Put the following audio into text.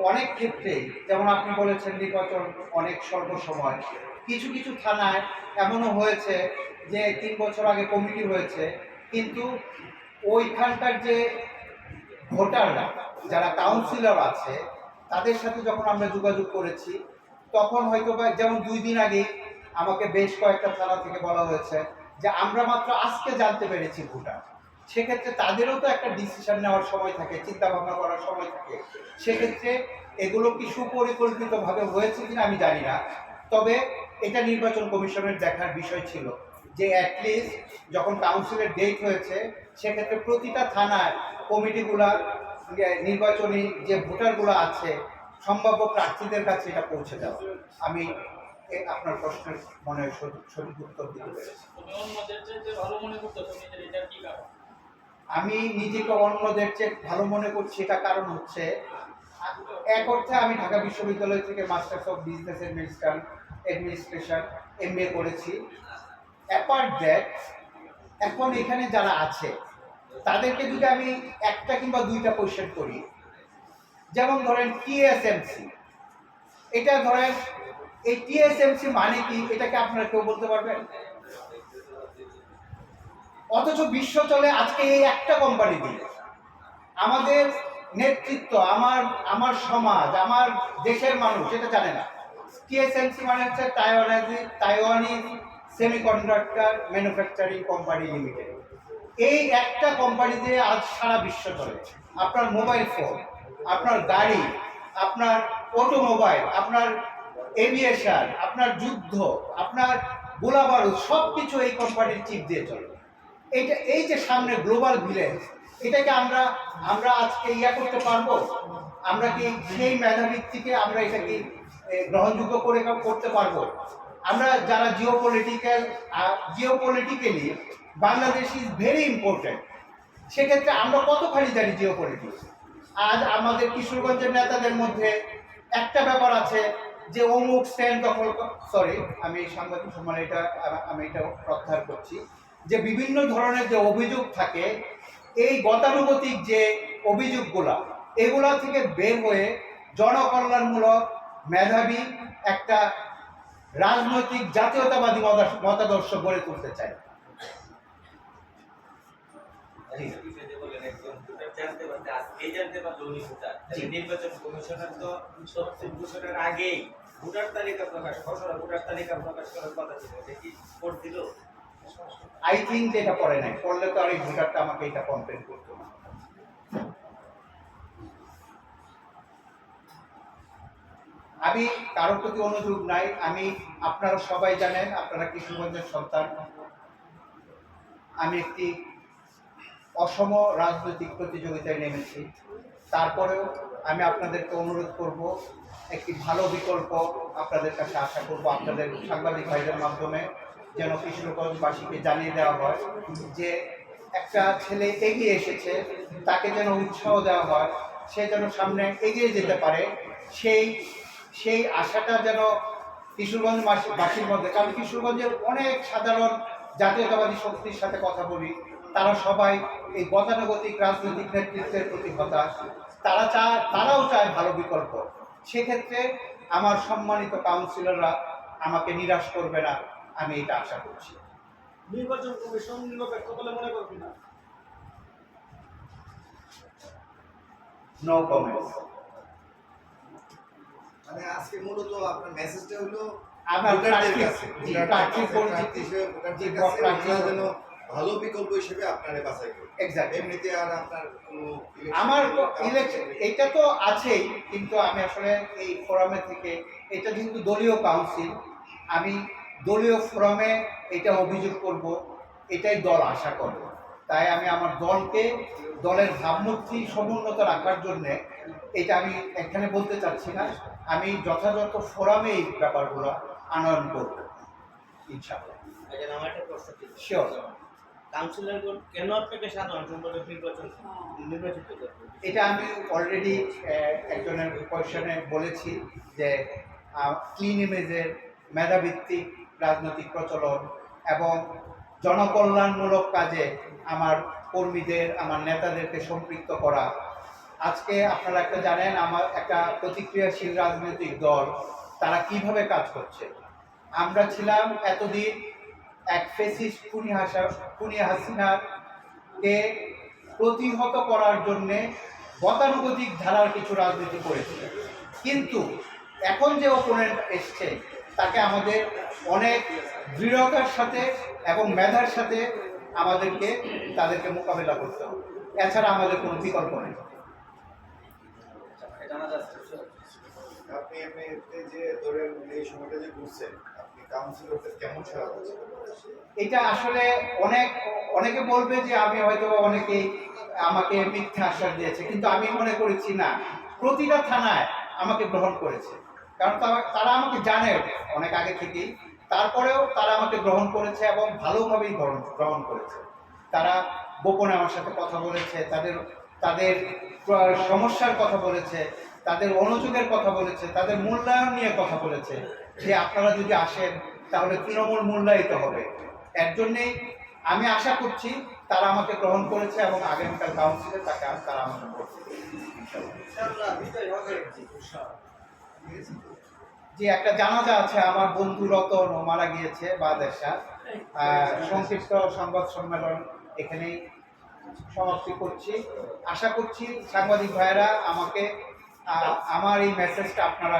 অনেক ক্ষেত্রে যেমন আপনি বলেছেন নির্বাচন অনেক স্বল্প সময়, কিছু কিছু থানায় এমনও হয়েছে যে 3 বছর আগে কমিটি হয়েছে, কিন্তু ওইখানকার যে ভোটাররা যারা কাউন্সিলর আছে তাদের সাথে যখন আমরা যোগাযোগ করেছি তখন হয়তো বা যেমন 2 দিন আগে আমাকে বেশ কয়েকটা থানা থেকে বলা হয়েছে যে আমরা মাত্র আজকে জানতে পেরেছি ভোটার। সেক্ষেত্রে তাদেরও তো একটা ডিসিশন নেওয়ার সময় থাকে, চিন্তা ভাবনা করার সময় থাকে। সেক্ষেত্রে এগুলো কি সুপরিকল্পিতভাবে হয়েছে কিনা আমি জানি না, তবে এটা নির্বাচন কমিশনের দেখার বিষয় ছিল যে অ্যাটলিস্ট যখন কাউন্সিলের ডেট হয়েছে সেক্ষেত্রে প্রতিটা থানায় কমিটিগুলা নির্বাচনী যে ভোটারগুলো আছে সম্ভাব্য প্রার্থীদের কাছে এটা পৌঁছে দেওয়া। আমি আপনার প্রশ্নের মনে সঠিক উত্তর দিতে পেরেছি। আমি নিজেকে অন্যদের চেয়ে ভালো মনে করছি, এটা কারণ হচ্ছে এক অর্থে আমি ঢাকা বিশ্ববিদ্যালয় থেকে masters of business administration MBA করেছি। অ্যাপার্ট দ্যাট এখন এখানে যারা আছে তাদেরকে যদি আমি একটা কিংবা দুইটা কোয়েশ্চেন করি, যেমন ধরেন TSMC, এটা ধরেন এই TSMC মানে কি, এটাকে আপনারা কেউ বলতে পারবেন? অথচ বিশ্ব চলে আজকে এই একটা কোম্পানি দিয়ে। আমাদের নেতৃত্ব, আমার সমাজ, আমার দেশের মানুষ এটা জানে না। TSMC মানে হচ্ছে তাইওয়ানি সেমিকন্ডাক্টর ম্যানুফ্যাকচারিং কোম্পানি লিমিটেড। এই একটা কোম্পানি দিয়ে আজ সারা বিশ্ব চলে। আপনার মোবাইল ফোন, আপনার গাড়ি, আপনার অটোমোবাইল, আপনার এভিয়েশন, আপনার যুদ্ধ, আপনার গোলাবারুদ সব কিছু এই কোম্পানির চিপ দিয়ে চলে। এই যে সামনে গ্লোবাল ভিলেজ, এটাকে আমরা আজকে করতে পারবো? আমরা কি সেই মেধাভিত্তিকে আমরা এটাকে গ্রহণযোগ্য করতে পারবো? আমরা যারা geopolitically Bangladesh is very important, সেক্ষেত্রে আমরা কতখানি জানি জিওপলিটিক্স? আজ আমাদের কিশোরগঞ্জের নেতাদের মধ্যে একটা ব্যাপার আছে যে অমুক স্ট্যান্ড দখল, সরি আমি সাংবাদিক সম্মানে আমি এটা প্রত্যাহার করছি, যে বিভিন্ন ধরনের যে অভিযোগ থাকে, এই গতানুগতিক যে অভিযোগগুলা এগুলা থেকে বের হয়ে জনকল্যাণমূলক মেধাবী একটা রাজনৈতিক জাতীয়তাবাদী মতাদর্শ গড়ে তুলতে চাই। নির্বাচন কমিশনের তো 70 বছরের আগেই ভোটার তালিকা প্রকাশ, খসড়া ভোটার তালিকা প্রকাশ করার কথা ছিল, এটা কি করছিল? আই থিঙ্ক এটা করে নাই, করলে তো আর এই ভোটারটা আমাকে এটা কমপ্লেন করতো না। আমি কারোর প্রতি অনুযোগ নাই। আপনারা সবাই জানেন, আপনারা কিশোরগঞ্জের সন্তান। আমি একটি অসম রাজনৈতিক প্রতিযোগিতায় নেমেছি, তারপরেও আমি আপনাদেরকে অনুরোধ করব একটি ভালো বিকল্প আপনাদের কাছে আশা করব আপনাদের সাংবাদিক ভাইদের মাধ্যমে, যেন কিশোরগঞ্জবাসীকে জানিয়ে দেওয়া হয় যে একটা ছেলে এগিয়ে এসেছে, তাকে যেন উৎসাহ দেওয়া হয়, সে যেন সামনে এগিয়ে যেতে পারে। সেই আশাটা যেন কিশোরগঞ্জবাসীর মধ্যে, কারণ কিশোরগঞ্জের অনেক সাধারণ জাতীয়তাবাদী শক্তির সাথে কথা বলি, তারা সবাই এই গতানুগতিক রাজনৈতিক নেতৃত্বের প্রতি হতাশ। তারাও চায় ভালো বিকল্প। সেক্ষেত্রে আমার সম্মানিত কাউন্সিলররা আমাকে নিরাশ করবে না, আমি এটা আশা করছি। নির্বাচন কমিশন নিরপেক্ষ বলে মনে করবি না? No comments. মানে আজকে মূলত আপনার মেসেজটা হলো আমার ভোটারদের কাছে, প্রার্থী পরিচিতি যেন ভালো বিকল্প হিসেবে আপনারা বাছাই করুন। এক্স্যাক্টলি। এমনিতে আর আপনার কোনো আমার ইলেকশন এটা তো আছেই, কিন্তু আমি আসলে এই ফোরামে থেকে, এটা যেহেতু দলীয় কাউন্সিল, আমি দলীয় ফোরামে এটা অভিযোগ করব, এটাই দল আশা করবে। তাই আমি আমার দলের ভাবমূর্তি সমুন্নত রাখার জন্যে এটা আমি এখানে বলতে চাচ্ছি না। আমি যথাযথ ফোরামে এই ব্যাপারগুলো আনয়ন করব ইনশাআল্লাহ। আমার একটা প্রশ্ন ছিল, শিওর। কাউন্সিলরগণ কেন আপনাকে সাধারণ সম্পাদক নির্বাচিত করবে? এটা আমি অলরেডি একজনের কোয়েশ্চনে বলেছি যে ক্লিন ইমেজের, মেধাভিত্তিক রাজনৈতিক প্রচলন এবং জনকল্যাণমূলক কাজে আমার কর্মীদের, আমার নেতাদেরকে সম্পৃক্ত করা, আজকে আপনারা একটা জানেন আমার একটা প্রতিক্রিয়াশীল রাজনৈতিক দল তারা কিভাবে কাজ করছে। আমরা ছিলাম এতদিন এক ফেসিস্ট খুনি হাসিনাকে প্রতিহত করার জন্যে গতানুগতিক ধারার কিছু রাজনীতি করেছি, কিন্তু এখন যে ওপোনেন্ট এসছে তাকে আমাদের অনেক দৃঢ়তার সাথে এবং মেধার সাথে তাদেরকে মোকাবেলা করতে হবে। এছাড়া আমাদের কোনো বিকল্প নেই। জানা যাচ্ছে আপনি এমনিতে যে ধরেন এই সময়টা যে ঘুরছেন, আপনি কাউন্সিলরদের কেমন সহায়তা করছেন? এটা আসলে অনেকে বলবে যে আমি হয়তো অনেকেই আমাকে মিথ্যা আশ্বাস দিয়েছে, কিন্তু আমি মনে করেছি না, প্রতিটা থানায় আমাকে গ্রহণ করেছে। কারণ তারা আমাকে জানে অনেক আগে থেকেই, তারপরেও তারা আমাকে গ্রহণ করেছে এবং ভালোভাবেই গ্রহণ করেছে। তারা গোপনে আমার সাথে কথা বলেছে, তাদের তাদের সমস্যার কথা বলেছে, তাদের অনুযোগের কথা বলেছে, তাদের মূল্যায়ন নিয়ে কথা বলেছে যে আপনারা যদি আসেন তাহলে তৃণমূল মূল্যায়িত হবে। এর জন্যেই আমি আশা করছি তারা আমাকে গ্রহণ করেছে এবং আগামীকাল কাউন্সিলে তারা আমাকে করছে। যে একটা জানাজা আছে, আমার বন্ধু রতন ও মারা গিয়েছে বাদেশা। সংক্ষিপ্ত সংবাদ সম্মেলন এখানেই সমাপ্তি করছি। আশা করছি সাংবাদিক ভাইয়েরা আমাকে আমার এই মেসেজটা আপনারা